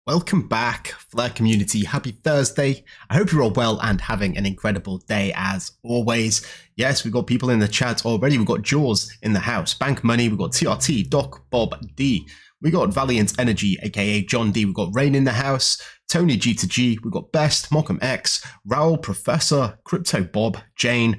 Welcome back, Flare community. Happy Thursday. I hope you're all well and having an incredible day as always. Yes, we've got people in the chat already. We've got Jaws in the house, Bank Money, we've got TRT, Doc, Bob D. We got Valiant Energy, aka John D. We've got Rain in the house, Tony G2G. We've got Best, Mokum X, Raoul Professor, Crypto Bob, Jane.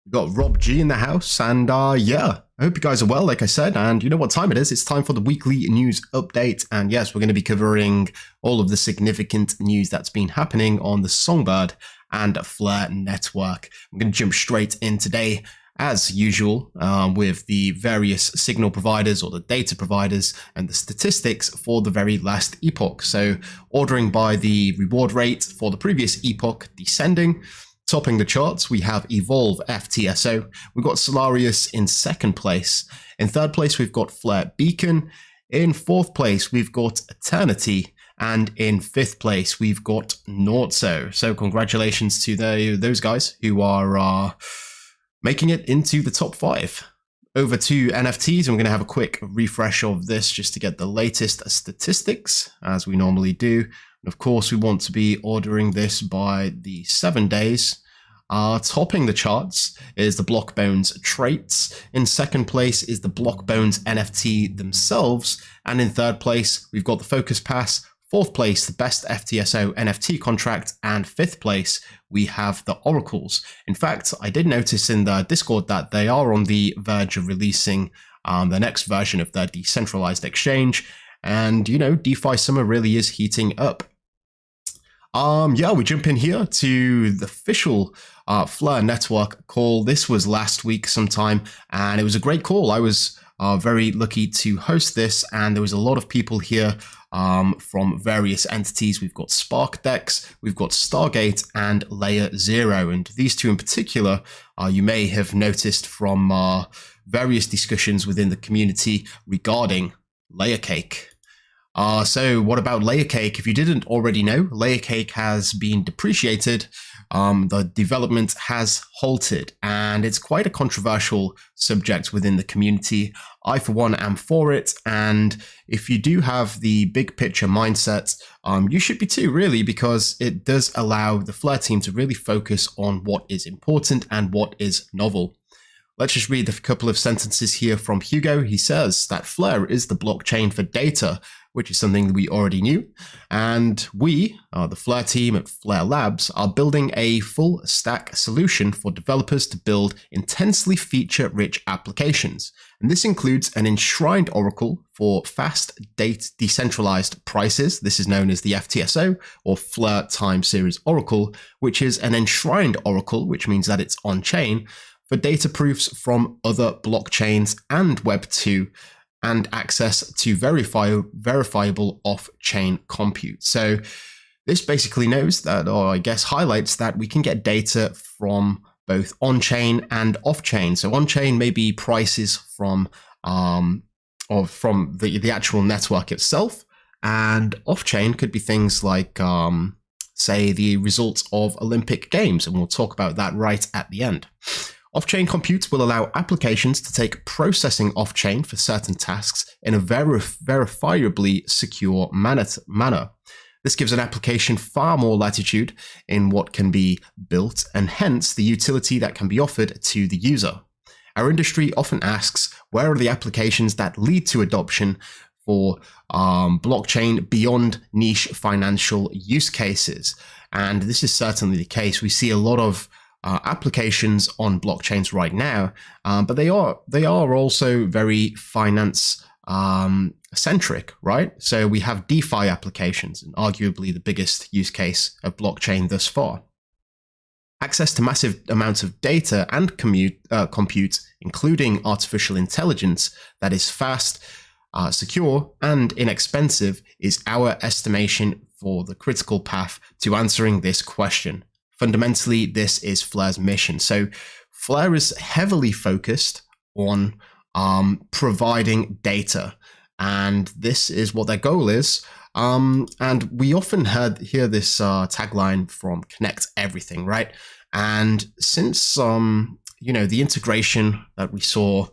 We've got Rob G in the house, and yeah, I hope you guys are well, like I said, and you know what time it is. It's time for the weekly news update, and yes, we're going to be covering all of the significant news that's been happening on the Songbird and Flare network. I'm going to jump straight in today, as usual, with the various signal providers or the data providers and the statistics for the very last epoch. So ordering by the reward rate for the previous epoch descending. Topping the charts, we have Evolve FTSO. We've got Solarius in second place. In third place, we've got Flare Beacon. In fourth place, we've got Eternity. And in fifth place, we've got Nordso. So congratulations to those guys who are making it into the top 5. Over to NFTs, and we're going to have a quick refresh of this just to get the latest statistics, as we normally do. And of course, we want to be ordering this by the 7 days. Topping the charts is the Block Bonez traits. In second place is the Block Bonez NFT themselves. And in third place, we've got the Focus Pass. Fourth place, the best FTSO NFT contract. And fifth place, we have the Oracles. In fact, I did notice in the Discord that they are on the verge of releasing the next version of their decentralized exchange. And, you know, DeFi summer really is heating up. Yeah, we jump in here to the official Flare network call. This was last week sometime, and it was a great call. I was very lucky to host this, and there was a lot of people here from various entities. We've got SparkDex, we've got Stargate, and Layer 0. And these two in particular, you may have noticed from various discussions within the community regarding LayerCake. So what about LayerCake? If you didn't already know, LayerCake has been depreciated. The development has halted, and it's quite a controversial subject within the community. I, for one, am for it. And if you do have the big picture mindset, you should be too, really, because it does allow the Flare team to really focus on what is important and what is novel. Let's just read a couple of sentences here from Hugo. He says that Flare is the blockchain for data, which is something we already knew. And we, the Flare team at Flare Labs, are building a full stack solution for developers to build intensely feature-rich applications. And this includes an enshrined oracle for fast decentralized prices. This is known as the FTSO, or Flare Time Series Oracle, which is an enshrined oracle, which means that it's on-chain, for data proofs from other blockchains and Web 2, and access to verifiable off-chain compute. So this basically knows that, or I guess highlights that we can get data from both on-chain and off-chain. So on-chain may be prices from the actual network itself, and off-chain could be things like, say, the results of Olympic Games, and we'll talk about that right at the end. Off-chain compute will allow applications to take processing off-chain for certain tasks in a verifiably secure manner. This gives an application far more latitude in what can be built, and hence the utility that can be offered to the user. Our industry often asks, where are the applications that lead to adoption for blockchain beyond niche financial use cases. And this is certainly the case. We see a lot of applications on blockchains right now, but they are also very finance centric, right? So we have DeFi applications, and arguably the biggest use case of blockchain thus far. Access to massive amounts of data and compute, including artificial intelligence that is fast, secure, and inexpensive, is our estimation for the critical path to answering this question. Fundamentally, this is Flare's mission. So Flare is heavily focused on providing data, and this is what their goal is. And we often hear this tagline from Connect Everything, right? And since the integration that we saw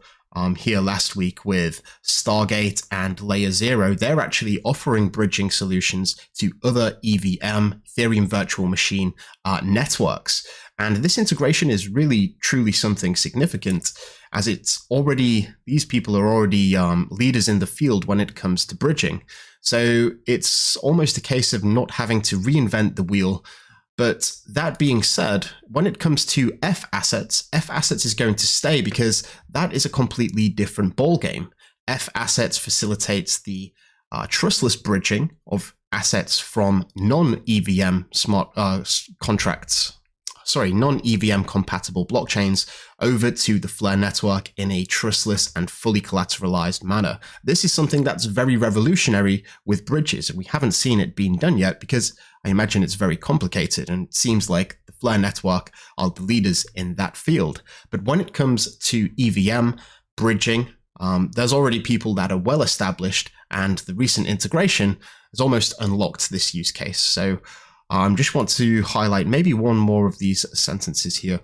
here last week with Stargate and Layer0, they're actually offering bridging solutions to other EVM, Ethereum Virtual Machine networks. And this integration is really, truly something significant, as these people are already leaders in the field when it comes to bridging. So it's almost a case of not having to reinvent the wheel. But that being said, when it comes to F assets is going to stay, because that is a completely different ballgame. F assets facilitates the trustless bridging of assets from non-EVM non-EVM compatible blockchains over to the Flare network in a trustless and fully collateralized manner. This is something that's very revolutionary with bridges, and we haven't seen it being done yet because I imagine it's very complicated, and it seems like the Flare network are the leaders in that field. But when it comes to EVM bridging, there's already people that are well established, and the recent integration has almost unlocked this use case. So just want to highlight maybe one more of these sentences here.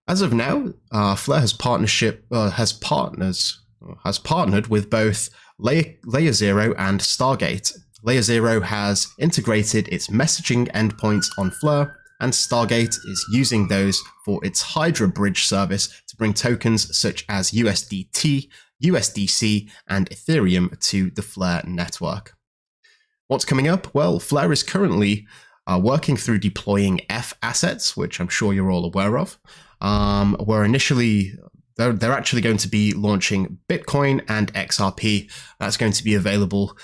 As of now, Flare has partnered with both Layer0 and Stargate. Layer0 has integrated its messaging endpoints on Flare, and Stargate is using those for its Hydra bridge service to bring tokens such as USDT, USDC, and Ethereum to the Flare network. What's coming up? Well, Flare is currently working through deploying F assets, which I'm sure you're all aware of. Where initially they're actually going to be launching Bitcoin and XRP. That's going to be available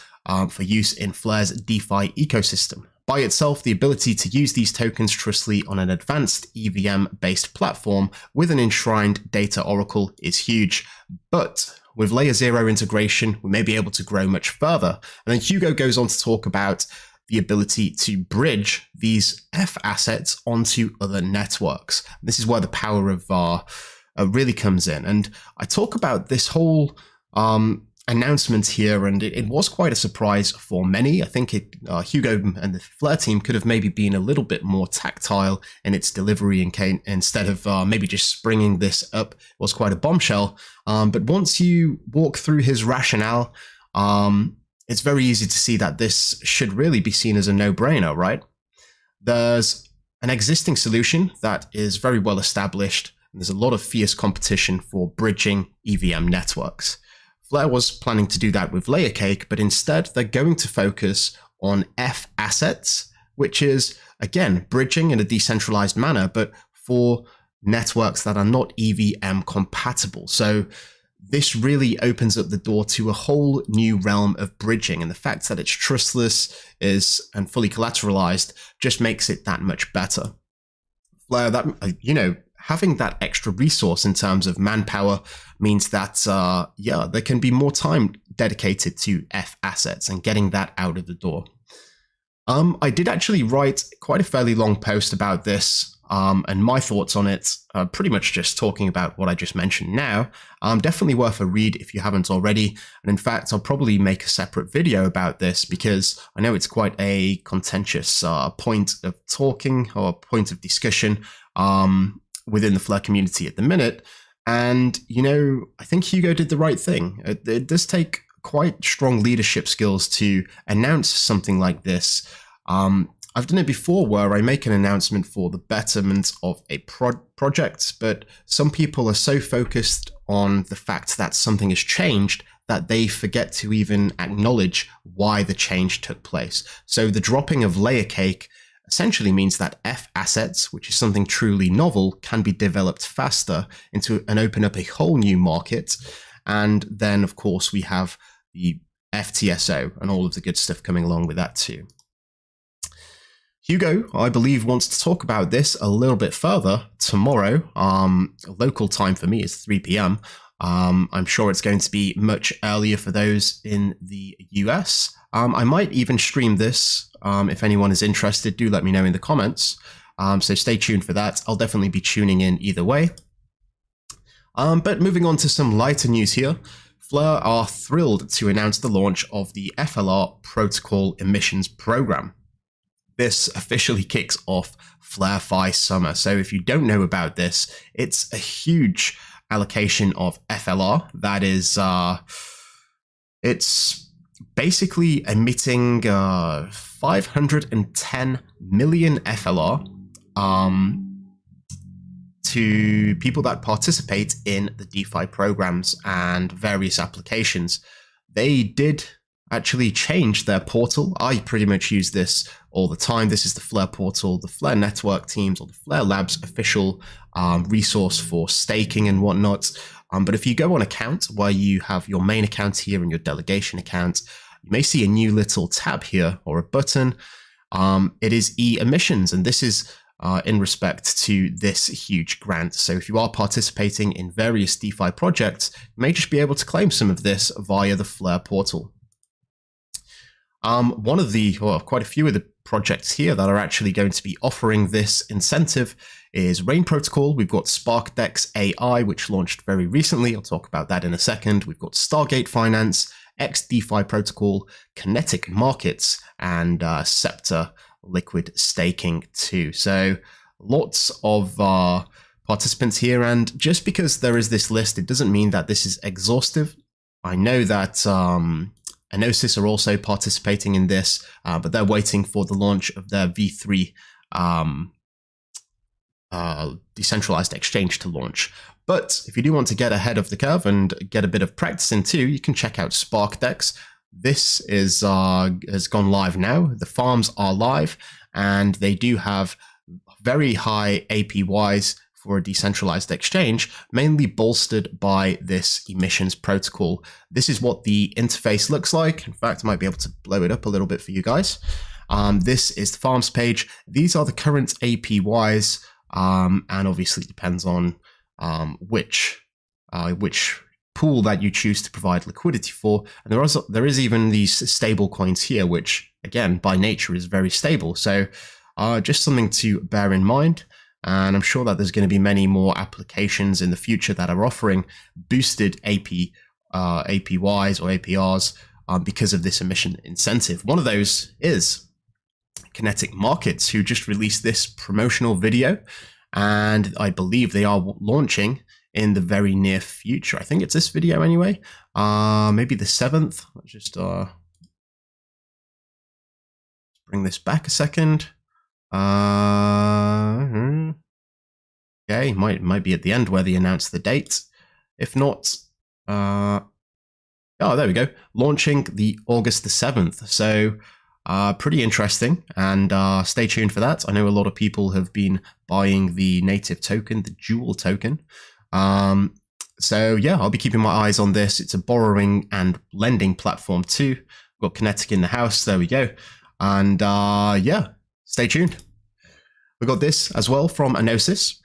for use in Flare's DeFi ecosystem. By itself, the ability to use these tokens trustly on an advanced EVM-based platform with an enshrined data oracle is huge. But with Layer0 integration, we may be able to grow much further. And then Hugo goes on to talk about the ability to bridge these F assets onto other networks. This is where the power of really comes in. And I talk about this whole announcement here, and it was quite a surprise for many. I think Hugo and the Flare team could have maybe been a little bit more tactile in its delivery, instead of maybe just springing this up. It was quite a bombshell. But once you walk through his rationale, it's very easy to see that this should really be seen as a no-brainer, right? There's an existing solution that is very well established, and there's a lot of fierce competition for bridging EVM networks. Flare was planning to do that with LayerCake, but instead they're going to focus on F assets, which is, again, bridging in a decentralized manner, but for networks that are not EVM compatible. So this really opens up the door to a whole new realm of bridging, and the fact that it's trustless and fully collateralized just makes it that much better. Flare, having that extra resource in terms of manpower means that there can be more time dedicated to F assets and getting that out of the door. I did actually write quite a fairly long post about this. And my thoughts on it are pretty much just talking about what I just mentioned now. Definitely worth a read if you haven't already. And in fact, I'll probably make a separate video about this because I know it's quite a contentious point of talking or point of discussion within the Flare community at the minute. And, I think Hugo did the right thing. It does take quite strong leadership skills to announce something like this. I've done it before where I make an announcement for the betterment of a project, but some people are so focused on the fact that something has changed that they forget to even acknowledge why the change took place. So the dropping of LayerCake essentially means that F assets, which is something truly novel, can be developed faster and open up a whole new market. And then, of course, we have the FTSO and all of the good stuff coming along with that too. Hugo, I believe, wants to talk about this a little bit further tomorrow. Local time for me is 3 p.m. I'm sure it's going to be much earlier for those in the US. I might even stream this. If anyone is interested, do let me know in the comments. So stay tuned for that. I'll definitely be tuning in either way. But moving on to some lighter news here. Fleur are thrilled to announce the launch of the FLR Protocol Emissions Program. This officially kicks off FlareFi Summer. So if you don't know about this, it's a huge allocation of FLR. That is, it's basically emitting 510 million FLR to people that participate in the DeFi programs and various applications. They did actually change their portal. I pretty much use this all the time. This is the Flare portal, the Flare network teams or the Flare Labs official resource for staking and whatnot. But if you go on account where you have your main account here and your delegation account, you may see a new little tab here or a button. It is e-emissions, and this is in respect to this huge grant. So if you are participating in various DeFi projects, you may just be able to claim some of this via the Flare portal. One of the, well, quite a few of the projects here that are actually going to be offering this incentive is Rain Protocol. We've got SparkDex AI, which launched very recently. I'll talk about that in a second. We've got Stargate Finance, XDeFi Protocol, Kinetic Markets, and Scepter Liquid Staking too. So lots of participants here. And just because there is this list, it doesn't mean that this is exhaustive. I know that Enosis are also participating in this, but they're waiting for the launch of their V3 decentralized exchange to launch. But if you do want to get ahead of the curve and get a bit of practice in too, you can check out SparkDex. This is has gone live now. The farms are live, and they do have very high APYs for a decentralized exchange, mainly bolstered by this emissions protocol. This is what the interface looks like. In fact, I might be able to blow it up a little bit for you guys. This is the farms page. These are the current APYs, and obviously it depends on which pool that you choose to provide liquidity for. And there is even these stable coins here, which again, by nature is very stable. So just something to bear in mind. And I'm sure that there's going to be many more applications in the future that are offering boosted APYs or APRs because of this emission incentive. One of those is Kinetic Markets, who just released this promotional video, and I believe they are launching in the very near future. I think it's this video anyway, maybe the 7th. Let's just bring this back a second. Okay, might be at the end where they announce the date. If not, oh, there we go. Launching the August the 7th. So pretty interesting, and stay tuned for that. I know a lot of people have been buying the native token, the Jewel token. So yeah, I'll be keeping my eyes on this. It's a borrowing and lending platform too. We've got Kinetic in the house. There we go. And yeah, stay tuned. We got this as well from Enosis.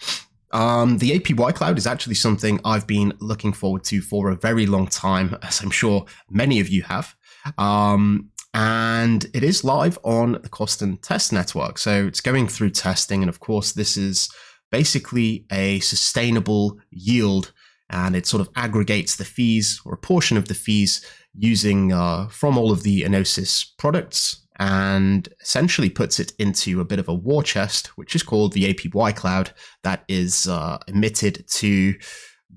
The APY cloud is actually something I've been looking forward to for a very long time, as I'm sure many of you have. And it is live on the Coston test network. So it's going through testing. And of course, this is basically a sustainable yield, and it sort of aggregates the fees or a portion of the fees using from all of the Enosis products, and essentially puts it into a bit of a war chest, which is called the APY cloud, that is emitted to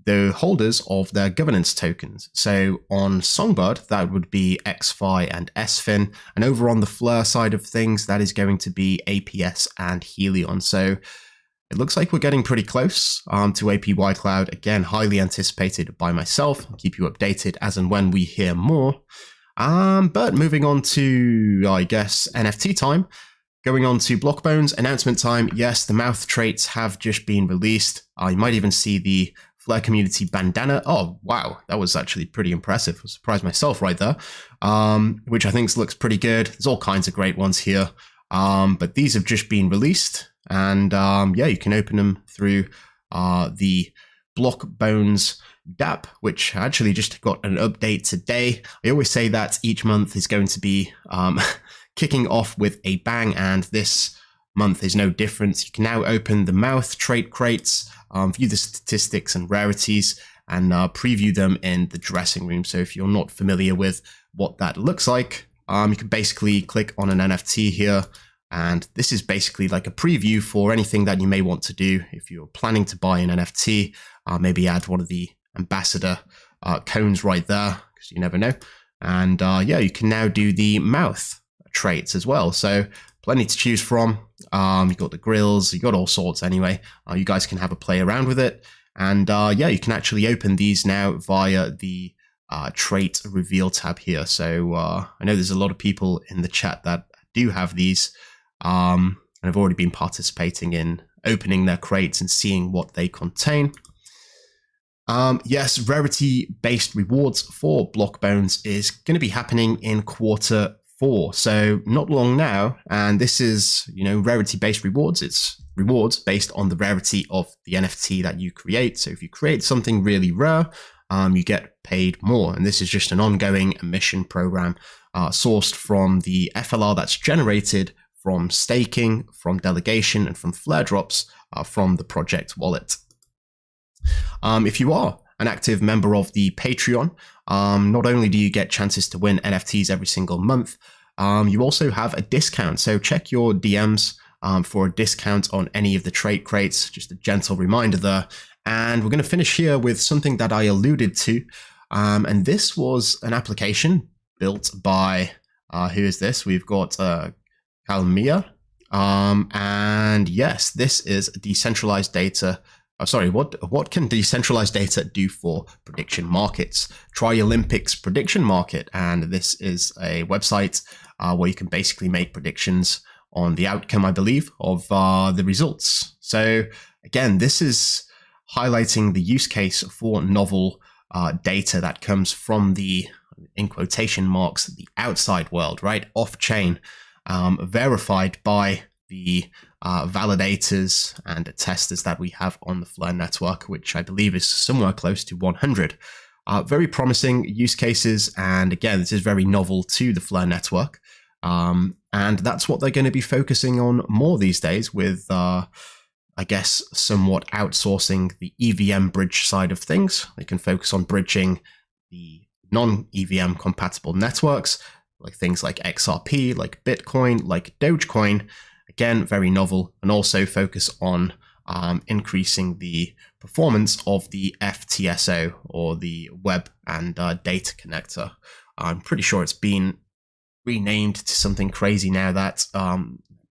the holders of their governance tokens. So on Songbird, that would be XFi and SFIN. And over on the Fleur side of things, that is going to be APS and Helion. So it looks like we're getting pretty close to APY Cloud. Again, highly anticipated by myself. I'll keep you updated as and when we hear more. But moving on to, I guess, NFT time. Going on to Block Bonez announcement time. Yes, the mouth traits have just been released. You might even see the Flare community bandana. Oh, wow. That was actually pretty impressive. I surprised myself right there, which I think looks pretty good. There's all kinds of great ones here. But these have just been released. And yeah, you can open them through the Block Bonez dApp, which actually just got an update today. I always say that each month is going to be kicking off with a bang, and this month is no different. You can now open the mouth trait crates, view the statistics and rarities, and preview them in the dressing room. So if you're not familiar with what that looks like, you can basically click on an NFT here, and this is basically like a preview for anything that you may want to do. If you're planning to buy an NFT, maybe add one of the ambassador cones right there, because you never know. And yeah, you can now do the mouth traits as well. So plenty to choose from. You've got the grills, you've got all sorts anyway. You guys can have a play around with it. And yeah, you can actually open these now via the trait reveal tab here. So I know there's a lot of people in the chat that do have these and have already been participating in opening their crates and seeing what they contain. Yes, rarity-based rewards for Block Bonez is going to be happening in Q4. So not long now, and this is, you know, rarity-based rewards. It's rewards based on the rarity of the NFT that you create. So if you create something really rare, you get paid more. And this is just an ongoing emission program sourced from the FLR that's generated from staking, from delegation, and from flare drops from the project wallet. If you are an active member of the Patreon, not only do you get chances to win NFTs every single month, you also have a discount. So check your DMs for a discount on any of the trait crates. Just a gentle reminder there. And we're going to finish here with something that I alluded to. And this was an application built by, who is this? We've got Kalmia. And yes, this is decentralized data. Sorry, what can decentralized data do for prediction markets? Try Olympics prediction market, and this is a website where you can basically make predictions on the outcome, I believe, of the results. So again, this is highlighting the use case for novel data that comes from the, in quotation marks, the outside world, right? Off-chain, verified by the validators and testers that we have on the Flare network, which I believe is somewhere close to 100. Very promising use cases, and again, this is very novel to the Flare network, and that's what they're going to be focusing on more these days with, I guess, somewhat outsourcing the EVM bridge side of things. They can focus on bridging the non-EVM compatible networks, like things like XRP, like Bitcoin, like Dogecoin. Again, very novel, and also focus on increasing the performance of the FTSO, or the Web and Data Connector. I'm pretty sure it's been renamed to something crazy now. That's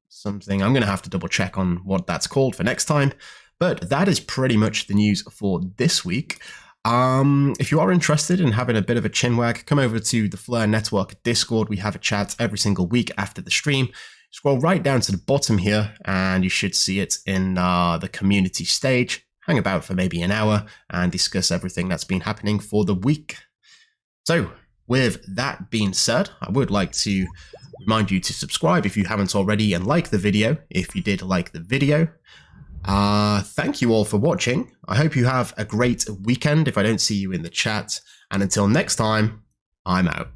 something I'm going to have to double check on what that's called for next time. But that is pretty much the news for this week. If you are interested in having a bit of a chinwag, come over to the Flare Network Discord. We have a chat every single week after the stream. Scroll right down to the bottom here, and you should see it in the community stage. Hang about for maybe an hour and discuss everything that's been happening for the week. So, with that being said, I would like to remind you to subscribe if you haven't already, and like the video if you did like the video. Thank you all for watching. I hope you have a great weekend if I don't see you in the chat. And until next time, I'm out.